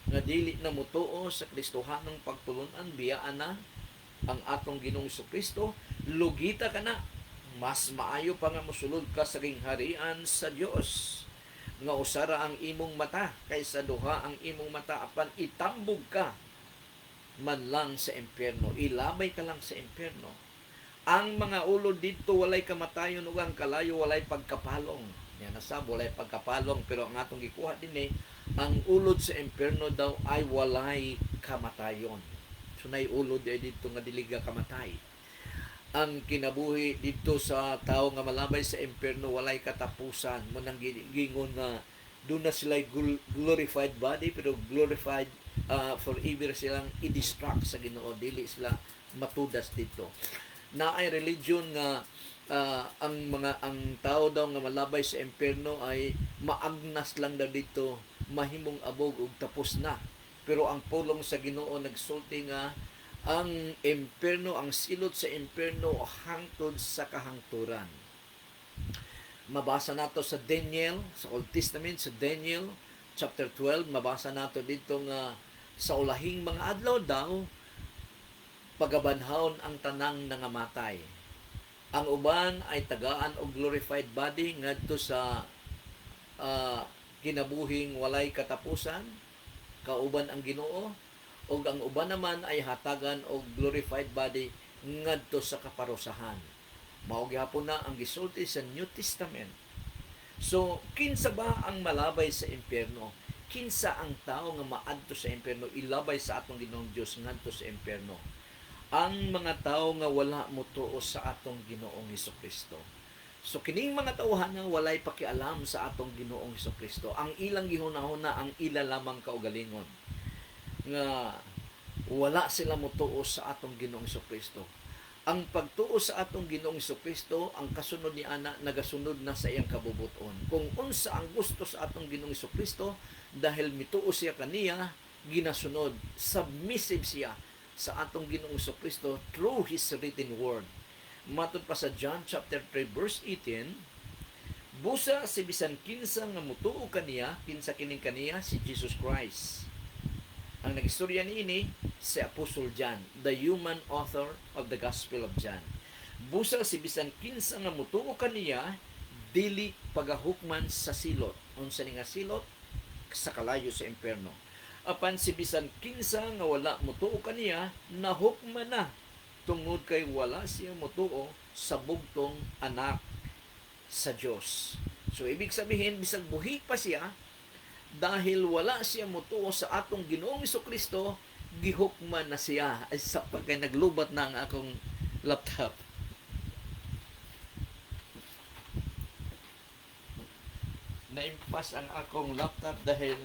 nga dili na mutuo sa Kristohanong pagtulunan, biyaan na ang atong Ginoong Kristo, lugita ka na. Mas maayo pa nga mosulod ka sa gingharian sa Dios. Nga usara ang imong mata kaysa duha ang imong mata apan itambog ka man lang sa impierno, ilabay ka lang sa impierno. Ang mga ulod dito walay kamatayon ug ang kalayo walay pagkapalong. Yan nasa walay pagkapalong, pero ang atong gikuha din ang ulod sa impierno daw ay walay kamatayon. So nay ulod ay dito nga dili ka kamatay. Ang kinabuhi dito sa tao nga malabay sa impierno walay katapusan. Munang gingon na doon na sila glorified body, pero glorified forever silang i-distract sa Ginoo, dili sila matudas dito. Na ay religion nga ang tao daw nga malabay sa impierno ay maagnas lang daw dito, mahimong abog ug tapos na. Pero ang pulong sa Ginoo nagsulti nga ang impierno, ang silot sa impierno hangtod sa kahangturan. Mabasa nato sa Daniel, sa Old Testament, sa Daniel chapter 12, mabasa nato dito nga sa ulahing mga adlaw daw pagabanhawon ang tanang nangamatay. Ang uban ay tagaan og glorified body ngadto sa kinabuhing walay katapusan, kauban ang Ginoo, ug ang uban naman ay hatagan og glorified body ngadto sa kaparusahan. Mao gyapon na ang gisulti sa New Testament. So, kinsa ba ang malabay sa impyerno? Kinsa ang tao nga maadto sa impyerno, ilabay sa atong Ginoong Dios ngadto sa impyerno? Ang mga tao nga wala motuo sa atong Ginoong Hesukristo. So kining mga tawhan nga walay pakialam sa atong Ginoong Hesukristo, ang ilang gihunahuna ang ila lamang kaugalingon nga wala sila motuo sa atong Ginoong Hesukristo. Ang pagtuo sa atong Ginoong Hesukristo, ang kasunod ni ana nagasunod na sa iyang kabubuton. Kung unsa ang gusto sa atong Ginoong Hesukristo, dahil mituo siya kaniya, ginasunod, submissive siya sa atong Ginoong Hesukristo through His written word. Matod pa sa John chapter 3 verse 18, busa si bisan kinsa nga mutuo kaniya, kinsa kining kaniya si Jesus Christ. Ang nagistorya niini si Apostle John, the human author of the Gospel of John. Busa si bisan kinsa nga mutuo kaniya, dili pagahukman sa silot. Unsa ni nga silot? Sa kalayo sa impyerno. Apan si bisan kinsa nga wala mutuo kaniya, nahukman na tungod kay wala siya mutuo sa bugtong anak sa Dios. So ibig sabihin bisag buhi pa siya, dahil wala siya mutuo sa atong Ginoong Hesukristo, gihukman na siya. Ay sa pagkay naglubat na ang akong laptop. Naimpas ang akong laptop dahil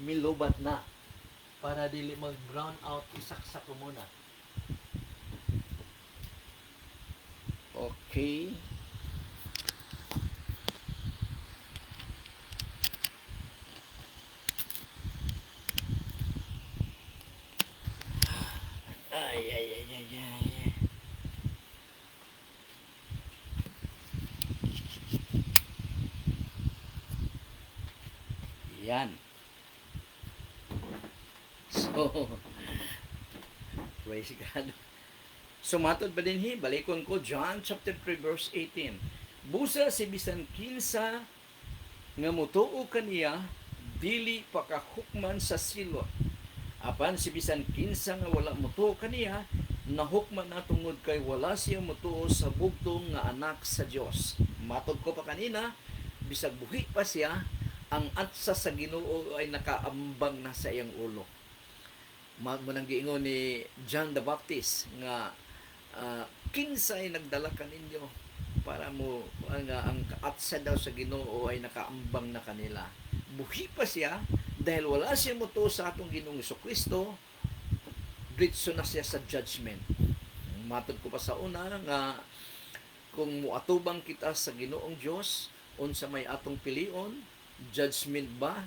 milubat na. Para dili mag-brown out, isaksak ko muna. Okay. Ay. Yan. So, praise God. Sumatod pa din balikon ko, John chapter 3 verse 18. Busa si bisan kinsa nga mutuo kaniya, dili pakahukman sa silot. Apan si bisan kinsa nga wala mutuo kaniya, nahukman na tungod kay wala siya mutuo sa bugtong nga anak sa Dios. Matod ko pa kanina, bisag buhi pa siya, ang atsa sa Ginoo ay nakaambang na sa iyang ulo. Manang giingon ni John the Baptist nga kinsay nagdala kaninyo para mo nga ang atsa daw sa Ginoo ay nakaambang na kanila. Buhi pa siya dahil wala siya mutuo sa atong Ginoong Hesukristo, diretso na siya sa judgment. Matod ko pa sa una nga kung muatubang kita sa Ginoong Dios, unsa may atong pilion, judgment ba?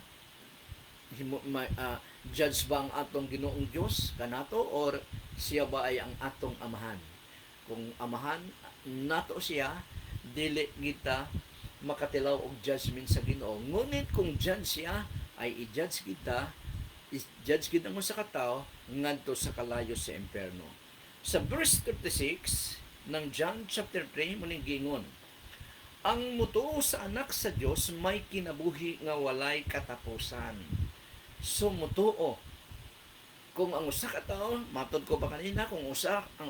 Judge ba ang atong Ginoong Diyos kanato, or siya ba ay ang atong amahan? Kung amahan nato siya, dili kita makatilaw og judgment sa Ginoo. Ngunit kung judge siya, ay i-judge kita, i-judge kita mo sa katao ngadto sa kalayo sa impyerno. Sa verse 36 ng John chapter 3 muning giingon, ang mutuo sa anak sa Dios may kinabuhi nga walay katapusan. So mutuo. Kung ang usa ka tawo, matod ko pa kanina, kung ang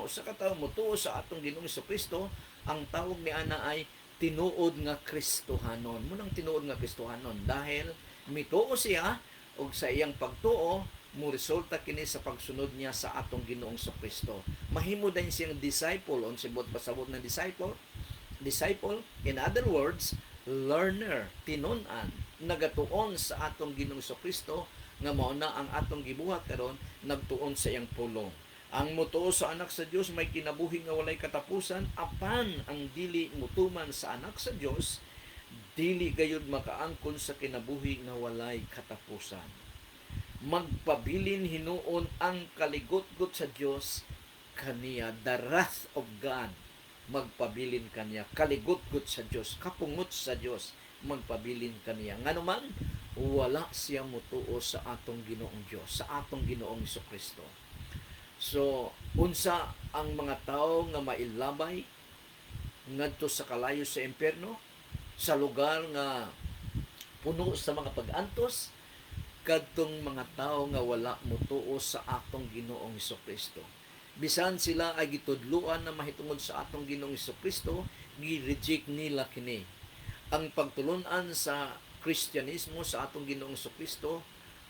usa ka tawo mutuo sa atong Ginoong Hesukristo, ang tawag ni ana ay tinuod nga Kristohanon. Munang tinuod nga Kristohanon dahil mituo siya og sa iyang pagtuo mo resulta kini sa pagsunod niya sa atong Ginoong Hesukristo. Mahimo din siyang disciple, on sibot pasabot na disciple, in other words, learner, tinun-an, nagatuon sa atong Ginoong Hesukristo nga mao na ang atong gibuhat karon, nagtuon sa iyang pulong. Ang mutuo sa anak sa Dios may kinabuhi nga walay katapusan, apan ang dili mutuman sa anak sa Dios dili gayud makaangkon sa kinabuhi nga walay katapusan. Magpabilin hinuon ang kaligotgot sa Dios kaniya, the wrath of God. Magpabilin kaniya, kaligotgot sa Dios, kapungot sa Dios, magpabilin kaniya. Nganuman, wala siya mutuo sa atong Ginoong Dios, sa atong Ginoong Kristo. So, unsa ang mga tao nga mailabay ngadto sa kalayo sa impyerno, sa lugar nga puno sa mga pag-antos, kadtong mga tao nga wala mutuo sa atong Ginoong Kristo. Bisan sila ay gitudluan na mahitungod sa atong Ginoong Kristo, gi-reject nila kini. Ang pagtulunan sa Kristyanismo sa atong Ginoong Kristo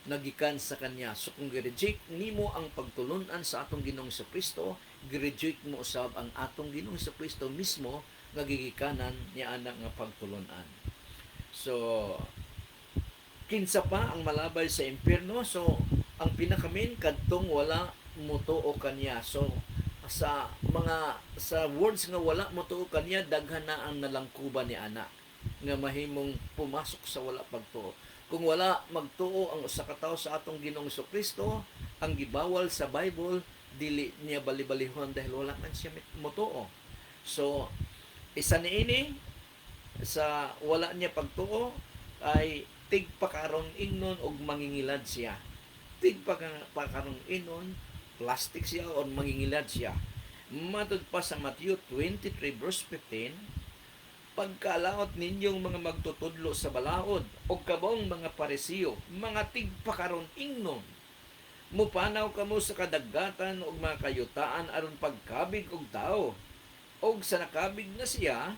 nagikan sa kanya. So kung gi-reject nimo ang pagtulunan sa atong Ginoong Kristo, gi-reject mo usab ang atong Ginoong Kristo mismo nga gigikanan niya ana nga pagtulunan. So kinsa pa ang malabay sa impyerno? So ang pinakamin kadtong wala mutuo kaniya. So sa words nga wala mutuo kaniya, daghan na ang nalangkuban ni ana nga mahimong pumasok sa wala pagtuo. Kung wala magtuo ang usa ka tawo sa atong Ginoong Kristo, ang gibawal sa Bible dili niya bali-balihon dahil wala man siya mutuo. So isa niini sa wala niya pagtuo ay tigpakaron ingnon og mangingilad siya. Tigpakaron ingnon plastic siya o mangingilad siya. Matud pa sa Matthew 23 verse 15, pagkalaot ninyong mga magtutudlo sa balaod o kabong mga parisiyo, mga tigpakaron ingnon, mupanaw kamo sa kadagatan o mga kayutaan aron pagkabig og tao. Og sa nakabig na siya,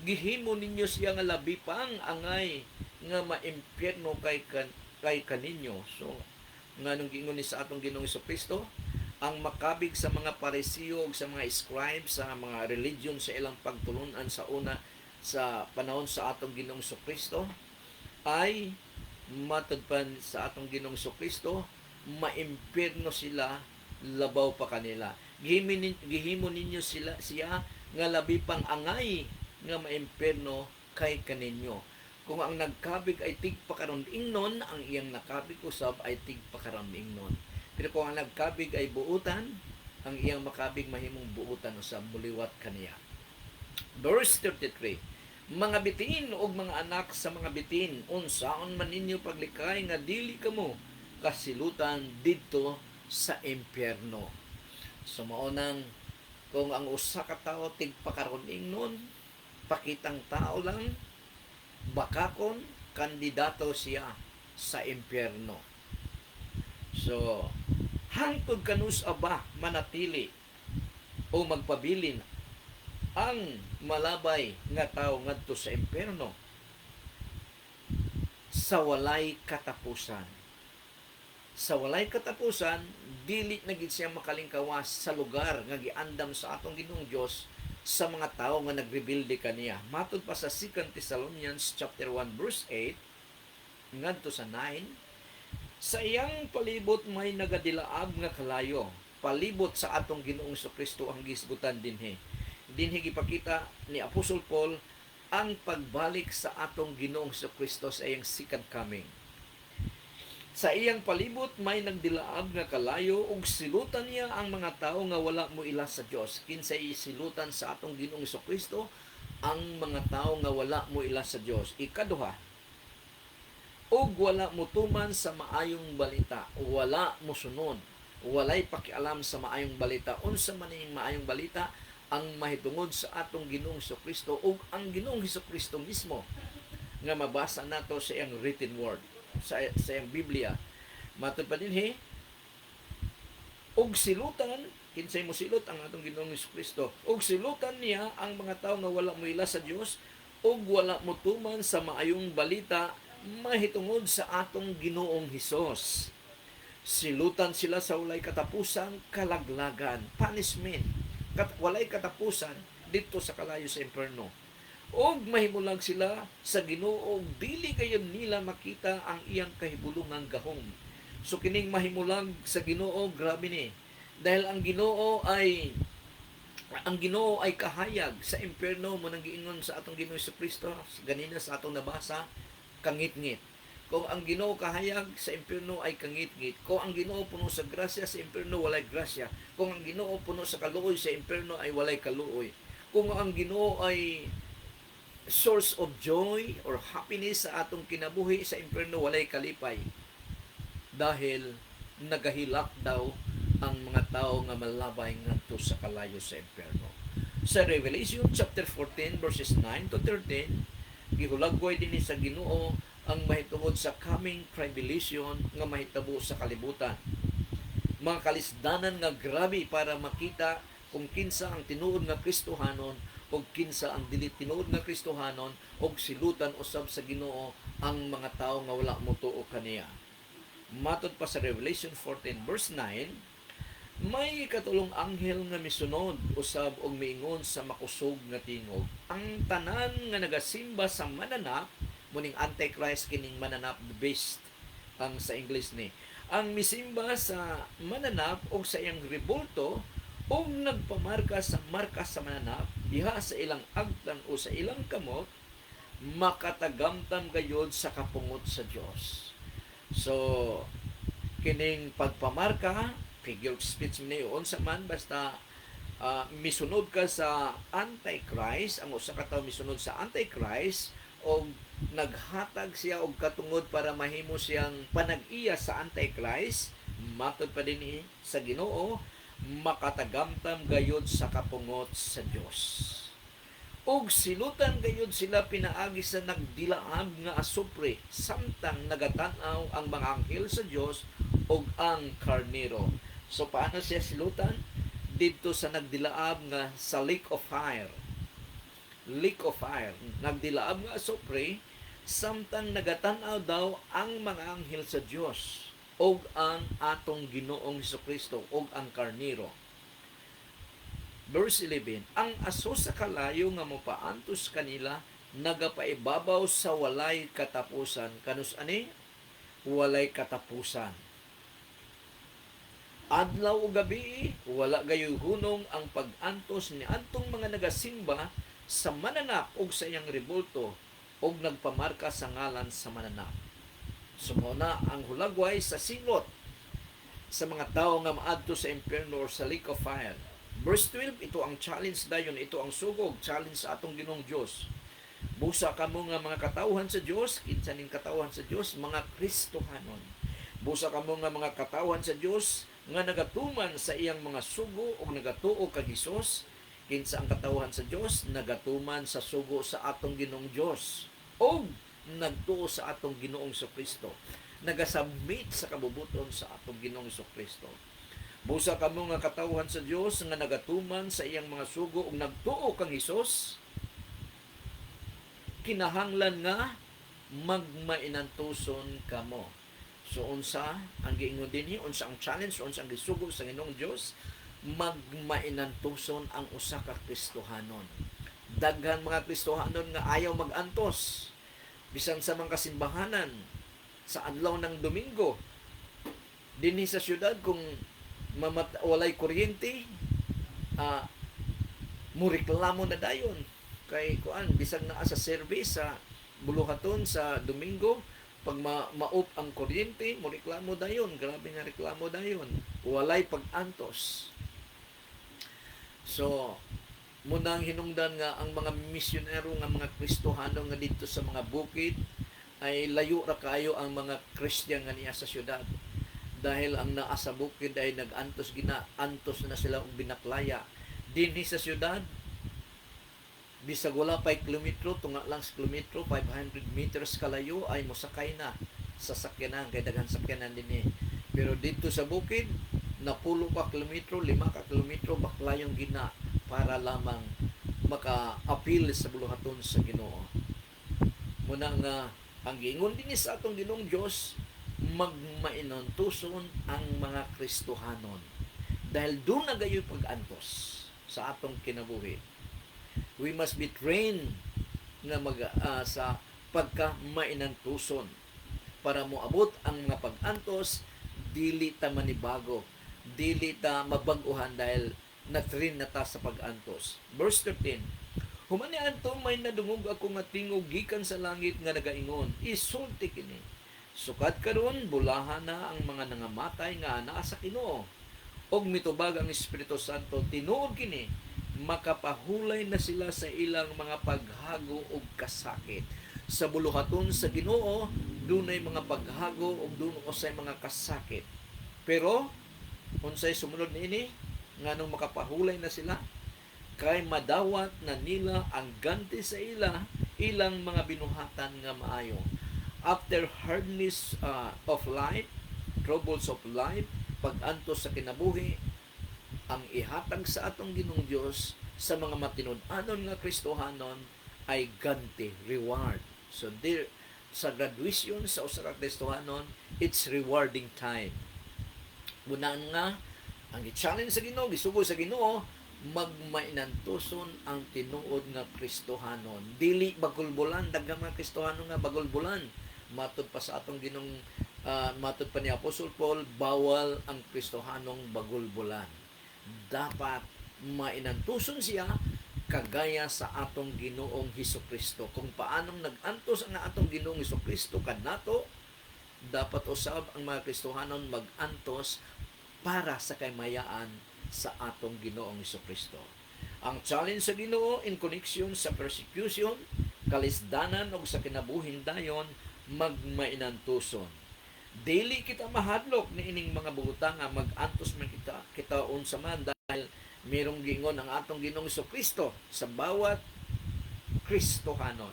gihimo ninyo siya nga labi pang angay nga maimpyerno kay kaninyo. So nganong giingon ni sa atong Ginoong Kristo, ang makabig sa mga parisiyo ug sa mga scribes sa mga religion sa ilang pagtulunan sa una sa panahon sa atong Ginoong Kristo ay matudpan sa atong Ginoong Kristo, maimpyerno sila labaw pa kanila. Gihimo ninyo siya nga labi pang angay nga maimpyerno kay kaninyo. Kung ang nagkabig ay tigpakaron ingnon, ang iyang nakabig usab ay tigpakaron ingnon. Pero kung ang nagkabig ay buutan, ang iyang makabig mahimong buutan usab buliwat kaniya. Verse 33, mga bitin o mga anak sa mga bitin, unsaon man ninyo paglikay nga dili kamo kasilutan didto sa impyerno. So maunang kung ang usa ka tawo tigpakaron ingnon, pakitang tao lang, bakakon, kandidato siya sa impyerno. So hangtod kanus aba manatili o magpabilin ang malabay nga tao ngadto sa impyerno sa walay katapusan. Sa walay katapusan, dili na gid siya makalingkawas sa lugar nga giandam sa atong Ginoong Dios sa mga tao nga nagrebilde kaniya. Matud pa sa 2 Thessalonians chapter 1 verse 8 ngadto sa 9, sa iyang palibot may nagadilaab nga kalayo, palibot sa atong Ginoong Kristo ang gisgutan dinhi. Dinhi gipakita ni Apostol Paul ang pagbalik sa atong Ginoong Kristo sa iyang second coming. Sa iyang palibot may nagdilaab nga kalayo ug silutan niya ang mga tao nga wala mo ila sa Dios. Kinsay silutan sa atong Ginoong Kristo ang mga tao nga wala mo ila sa Dios. Ikaduha, ug wala mo tuman sa maayong balita, wala mo sunod, walay pakialam sa maayong balita. Unsa man ning maayong balita? Ang mahitungod sa atong Ginoong Kristo ug ang Ginoong Kristo mismo nga mabasa nato sa iyang written word, sa iyang Biblia. Matod pa dinhi, ug silutan, kinsay mo silot ang atong Ginoong Kristo, ug silutan niya ang mga tawo nga wala mo ila sa Dios ug wala mo tuman sa maayong balita mahitungod sa atong Ginoong Hesus. Silutan sila sa walay katapusan, kalaglagan, punishment, walay katapusan dito sa kalayo sa impierno. Og mahimulag sila sa Ginoo, dili kayon nila makita ang iyang kahibulungang gahom. So kining mahimulag sa Ginoo, grabe ni. Dahil ang Ginoo ay kahayag sa impierno mo nang giingon sa atong Ginoong Kristo, ganina sa atong nabasa, kangit-ngit. Kung ang Ginoo kahayag sa impierno ay kangit-ngit. Kung ang Ginoo puno sa grasya sa impierno walay grasya. Kung ang Ginoo puno sa kaluoy sa impierno ay walay kaluoy. Kung ang Ginoo ay source of joy or happiness sa atong kinabuhi sa impierno walay kalipay dahil nagahilak daw ang mga tao nga malabay ngadto sa kalayo sa impierno. Sa Revelation chapter 14 verses 9 to 13, gihulagway din sa Ginoo ang mahitungod sa coming tribulation nga mahitabo sa kalibutan. Mga kalisdanan nga grabe para makita kung kinsa ang tinuod nga Kristohanon o kinsa ang dili tinuod nga Kristohanon o silutan usab sa Ginoo ang mga tao nga wala motuo kaniya. Matod pa sa Revelation 14 verse 9, may katulong anghel nga misunod usab og miingon sa makusog nga tingog. Ang tanan nga nagasimba sa mananap, muning Antichrist kining mananap, the beast ang sa English ni. Ang misimba sa mananap o sa iyang rebulto o nagpamarka sa marka sa mananap diha sa ilang agtan o sa ilang kamot, makatagamtam gayod sa kapungot sa Dios. So kining pagpamarka, figure of speech niyon sa man, basta misunod ka sa Antichrist, ang usa ka tawo misunod sa Antichrist o naghatag siya og katungod para mahimo siyang panag-iya sa Antichrist, matod pa din sa Ginoo, makatagamtam gayod sa kapungot sa Dios. Og silutan gayud sila pinaagi sa nagdilaab nga asupre samtang nagatanaw ang mga anghel sa Dios og ang karnero. So paano siya silutan? Dito sa nagdilaab nga sa lake of fire. Lake of fire. Nagdilaab nga asupre samtang nagatanaw daw ang mga anghel sa Dios og ang atong Ginoong Hesukristo og ang karnero. Verse 11, ang aso sa kalayo nga mopaantos kanila nagapaibabaw sa walay katapusan. Kanus ani? Walay katapusan. Adlaw o gabi, wala gayoy hunong ang pag-antos ni antong mga nagasimba sa mananap og sa iyang rebulto og nagpamarka sa ngalan sa mananap. Sumuna ang hulagway sa singot sa mga tao nga maadto sa impierno or sa lake of fire. Verse 12, ito ang challenge dayon, ito ang sugog, challenge sa atong Ginoong Dios. Busa kamo nga mga katawhan sa Dios, kinsa ning katawhan sa Dios, mga Kristohanon. Busa kamo nga mga katawhan sa Dios nga nagatuman sa iyang mga sugo o nagatuo kag Hesus, kinsa ang katawhan sa Dios, nagatuman sa sugo sa atong Ginoong Dios o nagtuo sa atong Ginoong Hesukristo, nagasubmit sa kabubuton sa atong Ginoong Hesukristo. Busa kamo nga katawhan sa Dios nga nagatuman sa iyang mga sugo ug nagtuo kang Hesus, kinahanglan nga magmainantuson kamo. So unsa ang giingon dinhi, unsa ang challenge, unsa ang gisugo sa Ginoong Dios, magmainantuson ang usa ka Kristohanon. Daghan mga Kristohanon nga ayaw magantos bisan sa mga kasimbahanan sa adlaw ng Domingo dinhi sa syudad. Kung walay kuryente, mureklamo na dayon kay kuan bisag naa sa service sa buluhaton sa Domingo, pag maop ang kuryente, mureklamo dayon, grabe nga reklamo dayon, walay pag-antos. So munang hinungdan nga ang mga misyonero nga mga Kristohano nga dito sa mga bukid ay layo ra kayo ang mga Kristiyan nga niya sa syudad. Dahil ang naa sa bukid ay nag-antos antos na sila og binaklaya. Dinhi sa syudad, bisag wala pa'y kilometro, tunga lang sa kilometro, 500 meters kalayo ay mosakay na sa sakyanan, kay daghan sakyanan dinhi. Pero dito sa bukid, napulo ka kilometro, 5 ka kilometro, baklayong gina para lamang maka-appeal sa buluhaton sa Ginoo. Muna nga, ang giingon din sa atong Ginoong Dios, magmainantuson ang mga Kristohanon. Dahil doon na gayoy pag-antos sa atong kinabuhi. We must be trained na sa pagka-mainantuson para moabot ang mga pag-antos, dili ta manibago, dili ta mabag-uhan dahil na-train na ta sa pag-antos. Verse 13, humani anto may nadungog ako nga tingog gikan sa langit nga nagaingon, isulti kini. Sukat karon bulahan na ang mga nangamatay nga anaa sa Ginoo. Og mitubag ang Espiritu Santo tinuod kini, makapahulay na sila sa ilang mga paghago o kasakit. Sa buluhaton sa Ginoo dunay mga paghago o dunay mga kasakit. Pero unsay sumunod niini nganong makapahulay na sila kay madawat na nila ang ganti sa ilang mga binuhatan nga maayo. After hardness of life, troubles of life, pag-antos sa kinabuhi, ang ihatag sa atong Ginoong Dios sa mga matinud-anon nga Kristohanon ay ganti, reward. So there, sa graduation sa usa ka Kristohanon, it's rewarding time. Muna nga, ang i-challenge sa Ginoo, gisugo sa Ginoo, magmainantuson ang tinuod nga Kristohanon. Dili bagulbulan, daghang mga Kristohanon nga bagulbulan. Matud pa sa atong Ginong matud pa ni Apostol Paul, bawal ang Kristohanong bagulbulan. Dapat mainantuson siya kagaya sa atong Ginoong Hesukristo. Kung paanong nag-antos ang atong Ginoong Hesukristo kanato, dapat usab ang mga Kristohanon mag-antos para sa kamayaan sa atong Ginoong Hesukristo. Ang challenge sa Ginoo in connection sa persecution, kalisdanan ug sa kinabuhing dayon, magmainantuson. Dili kita mahadlok ni ining mga butang nga mag-antos man kita unsa man dahil merong gingon ang atong Ginoong Hesukristo sa bawat Kristohanon.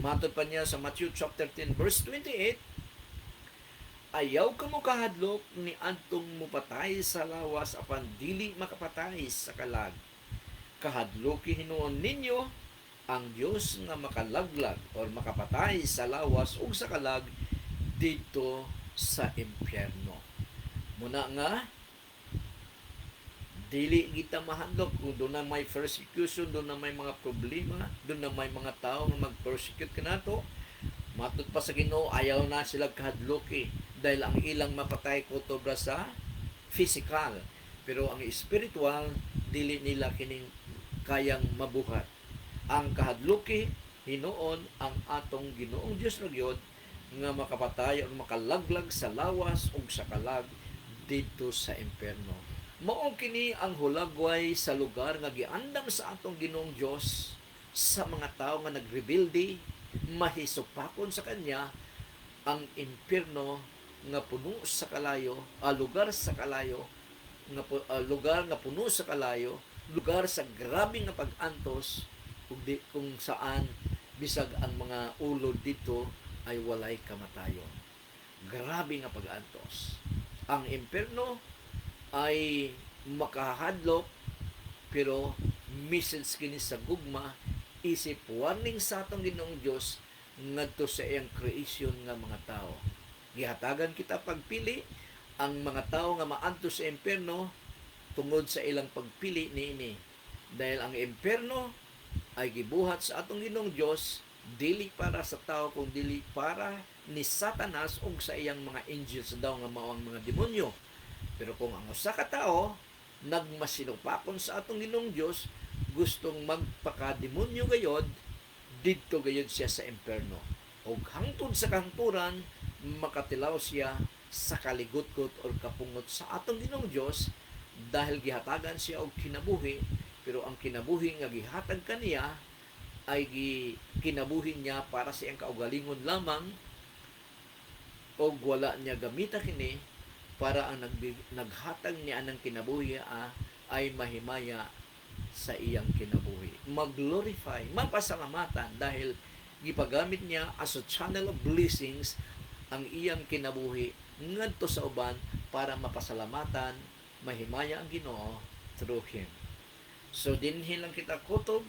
Matod pa niya sa Matthew chapter 10 verse 28, ayaw ka mo kahadlok ni antong mupatay sa lawas apan dili makapatay sa kalag. Kahadloki hinuon ninyo ang Dios nga makalaglag or makapatay sa lawas ug sa kalag dito sa impyerno. Muna nga, dili kita mahadlok kung doon na may persecution, doon na may mga problema, doon na may mga tao nga mag-persecute kanato. Matod pa sa Ginoo, ayaw na sila kahadloki dahil ang ilang mapatay ko tobra sa physical. Pero ang spiritual, dili nila kining kayang mabuhat. Ang kahadloki, hinuon ang atong Ginoong Diyos na Gyud nga makapatay o makalaglag sa lawas o sa kalag dito sa impyerno. Mao kini ang hulagway sa lugar nga giandam sa atong Ginoong Dios sa mga tao nga nagrebelde, mahisupakon sa kanya ang impyerno nga puno sa kalayo, lugar sa kalayo, lugar nga puno sa kalayo, lugar sa grabe nga pag-antos kung saan bisag ang mga ulo dito ay walay kamatayon. Grabe nga pag-antos. Ang impyerno ay makahadlok pero message kini sa gugma, isip warning sa atong Ginoong Dios ngadto sa iyang creation nga mga tao. Gihatagan kita pagpili ang mga tao nga maantos sa impyerno tungod sa ilang pagpili niini. Dahil ang impyerno ay gibuhat sa atong Ginoong Dios dili para sa tao kung dili para ni Satanas ug sa iyang mga angels daw nga mao ang mga demonyo. Pero kung ang usa ka tao nagmasinupakon sa atong Ginoong Dios, gustong magpakademonyo gayod, didto gayod siya sa impyerno. Ug hangtod sa kahangturan makatilaw siya sa kaligot-got o kapungot sa atong Ginoong Dios dahil gihatagan siya og kinabuhi, pero ang kinabuhi nga gihatag kaniya ay kinabuhi niya para sa iyang kaugalingon lamang o wala niya gamita kini para ang naghatag niya ng kinabuhi ay mahimaya sa iyang kinabuhi. Mag-glorify, mapasalamatan dahil gipagamit niya as a channel of blessings ang iyang kinabuhi ngadto sa uban para mapasalamatan, mahimaya ang Ginoo through him. So dinhi lang kita kutob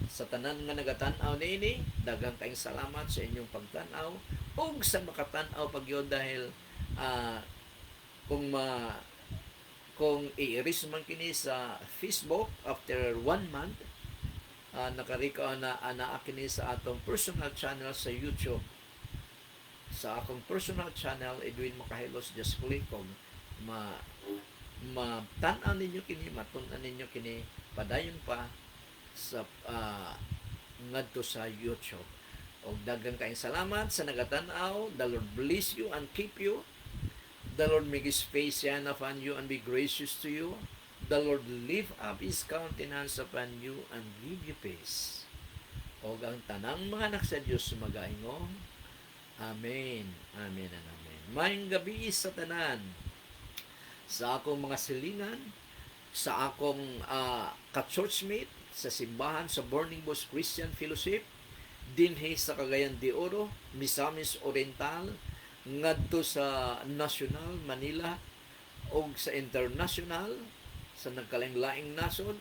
sa tanan nga nagatan-aw niini, daghang kayong salamat sa inyong pagtan-aw ug sa makatan-aw pagyod dahil kung i-erase man kini sa Facebook after 1 month, nakarika na kini sa atong personal channel sa YouTube. Sa akong personal channel, Edwin Makahilos, just click kung tan-aw ninyo kini, matun-an ninyo kini, padayon pa sa ngadto sa YouTube. Og daghang kayong salamat sa nagatan-aw. The Lord bless you and keep you. The Lord make His face shine upon you and be gracious to you. The Lord lift up His countenance upon you and give you peace. O ang tanang mga anak sa Diyos magaingong. Amen. Amen and amen. Mayong gabi sa tanan. Sa akong mga silingan, sa akong ka-churchmate, sa simbahan sa Burning Bush Christian Fellowship, dinhi sa Cagayan de Oro, Misamis Oriental, ngadto sa National Manila o sa international, sa nagkalaing-laing nasod,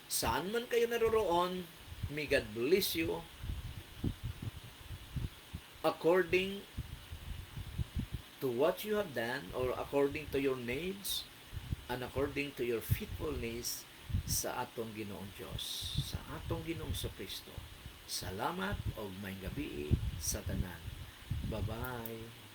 saan man kayo naroroon, may God bless you according to what you have done or according to your needs and according to your faithfulness sa atong Ginoong Diyos, sa atong Ginoong Kristo. Salamat o may gabi sa tanan. Bye-bye.